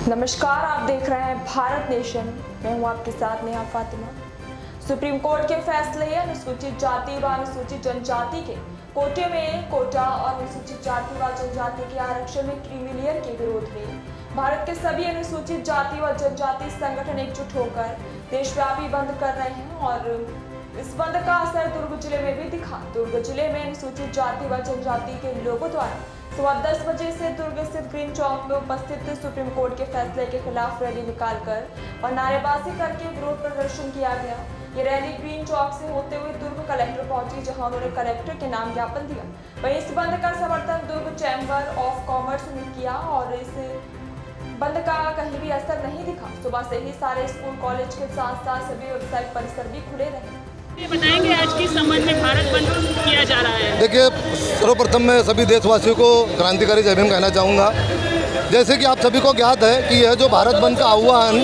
नमस्कार, आप देख रहे हैं भारत नेशन। मैं हूं आपके साथ नेहा फातिमा। सुप्रीम कोर्ट के फैसले अनुसूचित जाति व अनुसूचित जनजाति के कोटे में कोटा और अनुसूचित जाति व जनजाति के आरक्षण में क्रीमी लेयर के विरोध में भारत के सभी अनुसूचित जाति व जनजाति संगठन एकजुट होकर देशव्यापी बंद कर रहे हैं और इस बंद का असर दुर्ग जिले में भी दिखा। दुर्ग जिले में अनुसूचित जाति व जनजाति के लोगों द्वारा सुबह 10 बजे से दुर्ग स्थित ग्रीन चौक में उपस्थित सुप्रीम कोर्ट के फैसले के खिलाफ रैली निकालकर और नारेबाजी करके विरोध प्रदर्शन किया गया। ये रैली ग्रीन चौक से होते हुए दुर्ग कलेक्टर पहुंची, जहां उन्होंने कलेक्टर के नाम ज्ञापन दिया। वहीं इस बंद का समर्थन दुर्ग चैम्बर ऑफ कॉमर्स ने किया और इस बंद का कहीं भी असर नहीं दिखा। सुबह से ही सारे स्कूल कॉलेज के साथ साथ सभी व्यावसायिक परिसर भी खुले रहे। ये बताएंगे आज की संबंध में भारत बंद किया जा रहा है। देखिए, सर्वप्रथम मैं सभी देशवासियों को क्रांतिकारी जय भीम कहना चाहूँगा। जैसे कि आप सभी को ज्ञात है कि यह जो भारत बंद का आह्वान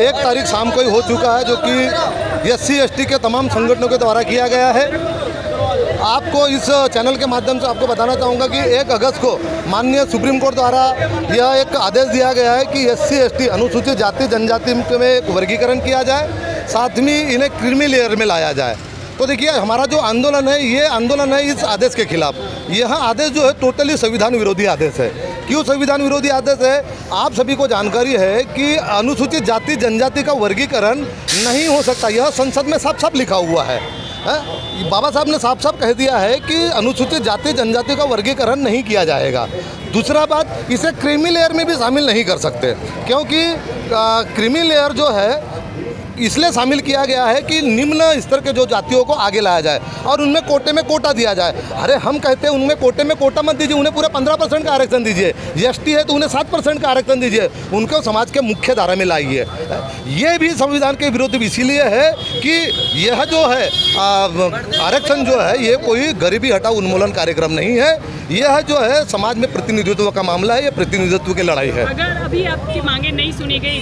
1 तारीख शाम को ही हो चुका है, जो कि SC/ST के तमाम संगठनों के द्वारा किया गया है। आपको इस चैनल के माध्यम से आपको बताना चाहूँगा कि 1 अगस्त को माननीय सुप्रीम कोर्ट द्वारा यह एक आदेश दिया गया है कि SC/ST अनुसूचित जाति जनजाति में एक वर्गीकरण किया जाए, साथ में इन्हें क्रीमी लेयर में लाया जाए। तो देखिए, हमारा जो आंदोलन है, ये आंदोलन है इस आदेश के खिलाफ। यह आदेश जो है टोटली संविधान विरोधी आदेश है। क्यों संविधान विरोधी आदेश है? आप सभी को जानकारी है कि अनुसूचित जाति जनजाति का वर्गीकरण नहीं हो सकता। यह संसद में साफ साफ लिखा हुआ है। बाबा साहब ने साफ साफ कह दिया है कि अनुसूचित जाति जनजाति का वर्गीकरण नहीं किया जाएगा। दूसरा बात, इसे क्रीमी लेयर में भी शामिल नहीं कर सकते, क्योंकि क्रीमी लेयर जो है इसलिए शामिल किया गया है कि निम्न स्तर के जो जातियों को आगे लाया जाए और उनमें कोटे में कोटा दिया जाए। अरे हम कहते हैं उनमें कोटे में कोटा मत दीजिए, उन्हें पूरे 15% का आरक्षण दीजिए। ST है तो उन्हें 7% का आरक्षण दीजिए, उनको समाज के मुख्य धारा में लाइए। ये भी संविधान के विरुद्ध इसीलिए है कि यह जो है आरक्षण जो है ये कोई गरीबी हटाओ उन्मूलन कार्यक्रम नहीं है। यह जो है समाज में प्रतिनिधित्व का मामला है, ये प्रतिनिधित्व की लड़ाई है। अगर अभी आपकी मांगे नहीं सुनी गई,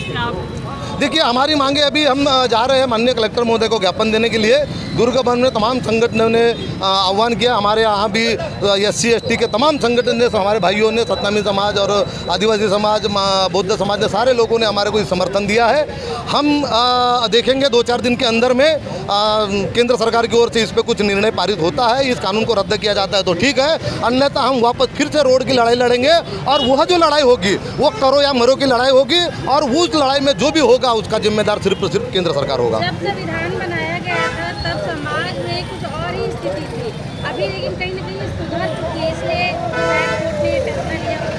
देखिए, हमारी मांगे अभी हम जा रहे हैं माननीय कलेक्टर महोदय को ज्ञापन देने के लिए। दुर्ग बंद में तमाम संगठनों ने आह्वान किया। हमारे यहाँ भी SC/ST के तमाम संगठन ने, हमारे भाइयों ने, सतनामी समाज और आदिवासी समाज, बौद्ध समाज ने, सारे लोगों ने हमारे को समर्थन दिया है। हम देखेंगे 2-4 दिन के अंदर में केंद्र सरकार की ओर से इस पर कुछ निर्णय पारित होता है, इस कानून को रद्द किया जाता है तो ठीक है, अन्यथा हम वापस फिर से रोड की लड़ाई लड़ेंगे। और वह जो लड़ाई होगी वो करो या मरो की लड़ाई होगी, और उस लड़ाई में जो भी होगा उसका जिम्मेदार सिर्फ केंद्र सरकार होगा। जब संविधान बनाया गया था तब समाज में कुछ और ही स्थिति थी, अभी लेकिन कहीं न कहीं सुधर चुकी है, इसलिए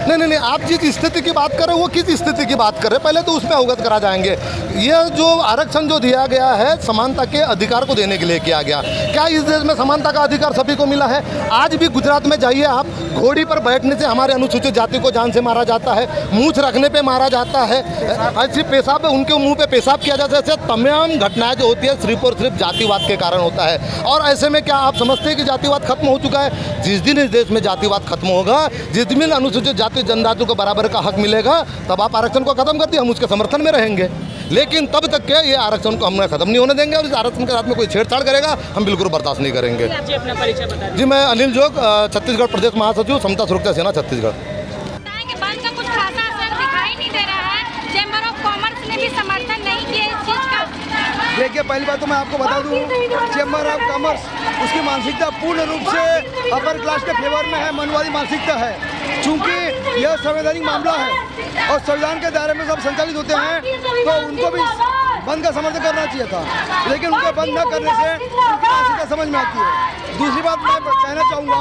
नहीं, आप जिस स्थिति की बात कर रहे हैं वो किस स्थिति की बात कर रहे हैं, पहले तो उसमें अवगत करा जाएंगे। यह जो आरक्षण जो दिया गया है समानता के अधिकार को देने के लिए किया गया। क्या इस देश में समानता का अधिकार सभी को मिला है? आज भी गुजरात में जाइए आप, घोड़ी पर बैठने से हमारे अनुसूचित जाति को जान से मारा जाता है, मूछ रखने पे मारा जाता है, ऐसी पेशाब उनके मुंह पे पेशाब किया जाता है। ऐसे तमाम घटनाएं जो होती है सिर्फ और सिर्फ जातिवाद के कारण होता है। और ऐसे में क्या आप समझते हैं कि जातिवाद खत्म हो चुका है? जिस दिन इस देश में जातिवाद खत्म होगा, जिस दिन अनुसूचित जाति जनजाति को बराबर का हक मिलेगा, तब आप आरक्षण को खत्म कर दिए, हम उसके समर्थन में रहेंगे। लेकिन तब तक के ये आरक्षण को हमने खत्म नहीं होने देंगे, और इस आरक्षण के साथ में कोई छेड़छाड़ करेगा हम बिल्कुल बर्दाश्त नहीं करेंगे। जी, अपना परिचय बता दीजिए। जी, मैं अनिल जोग, छत्तीसगढ़ प्रदेश महासचिव, समता सुरक्षा सेना छत्तीसगढ़। बंद का कुछ खासा असर दिखाई नहीं दे रहा है। चैम्बर ऑफ कॉमर्स ने भी समर्थन नहीं किया इस चीज का। देखिए, पहली बात तो मैं आपको बता दूं, चैम्बर ऑफ कॉमर्स उसकी मानसिकता पूर्ण रूप से अपर क्लास के फेवर में है, मनवादी मानसिकता है। चूंकि यह संवैधानिक मामला है और संविधान के दायरे में सब संचालित होते हैं, तो उनको भी बंद का समर्थन करना चाहिए था, लेकिन उनको बंद न करने से उनकी मानसिकता समझ में आती है। दूसरी बात मैं कहना चाहूँगा,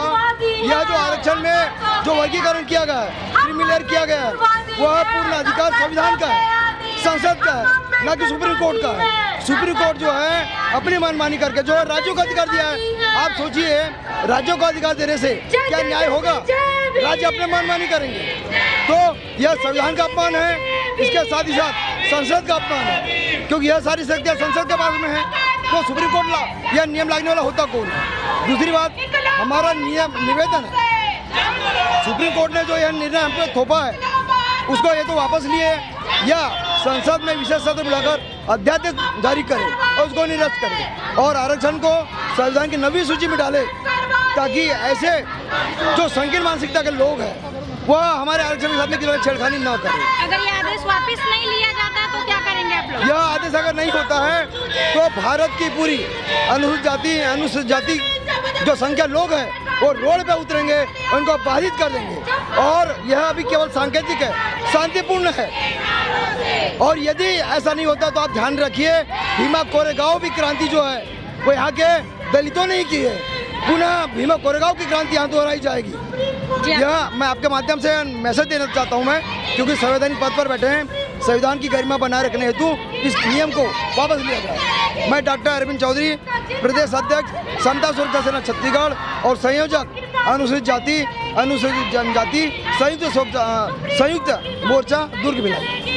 यह जो आरक्षण में जो वर्गीकरण किया गया है, क्रीमी लेयर किया गया है, वह पूर्ण अधिकार संविधान का है, संसद का है, न कि सुप्रीम कोर्ट का है। सुप्रीम कोर्ट जो है अपनी मनमानी करके जो है राज्यों को अधिकार दिया है। आप सोचिए, राज्यों को अधिकार देने से क्या न्याय होगा? राज्य अपने मनमानी करेंगे तो यह संविधान का अपमान है, इसके साथ ही साथ संसद का अपमान है, क्योंकि यह सारी शक्तियाँ संसद के पास में है, तो सुप्रीम कोर्ट यह नियम लागने वाला होता कौन? दूसरी बात, हमारा निवेदन है, सुप्रीम कोर्ट ने जो यह निर्णय हम पे थोपा है उसको ये तो वापस लिए या संसद में विशेष सत्र बुलाकर अध्यादेश जारी करे और उसको निरस्त करे और आरक्षण को संविधान की नवी सूची में डाले, ताकि ऐसे जो संकीर्ण मानसिकता के लोग हैं वह हमारे आरक्षण के साथ में किसी छेड़खानी न करे। अगर ये आदेश वापस नहीं लिया जाता तो क्या करेंगे आप लोग? यह आदेश अगर नहीं होता है तो भारत की पूरी अनुसूचित जाति जो संख्या लोग हैं वो रोड पे उतरेंगे, उनको बाधित कर देंगे। और यह अभी केवल सांकेतिक है, शांतिपूर्ण है। और यदि ऐसा नहीं होता तो आप ध्यान रखिए, भीमा कोरेगांव की क्रांति जो है वो यहाँ के दलितों ने ही की है। पुनः भीमा कोरेगांव की क्रांति यहाँ दोहराई जाएगी। यह मैं आपके माध्यम से मैसेज देना चाहता हूँ मैं, क्योंकि संवैधानिक पद पर बैठे हैं, संविधान की गरिमा बनाए रखने हेतु इस नियम को वापस लिया जाए। मैं डॉक्टर अरविंद चौधरी, प्रदेश अध्यक्ष समता सुरक्षा सेना छत्तीसगढ़ और संयोजक अनुसूचित जाति अनुसूचित जनजाति संयुक्त मोर्चा दुर्ग भिलाई।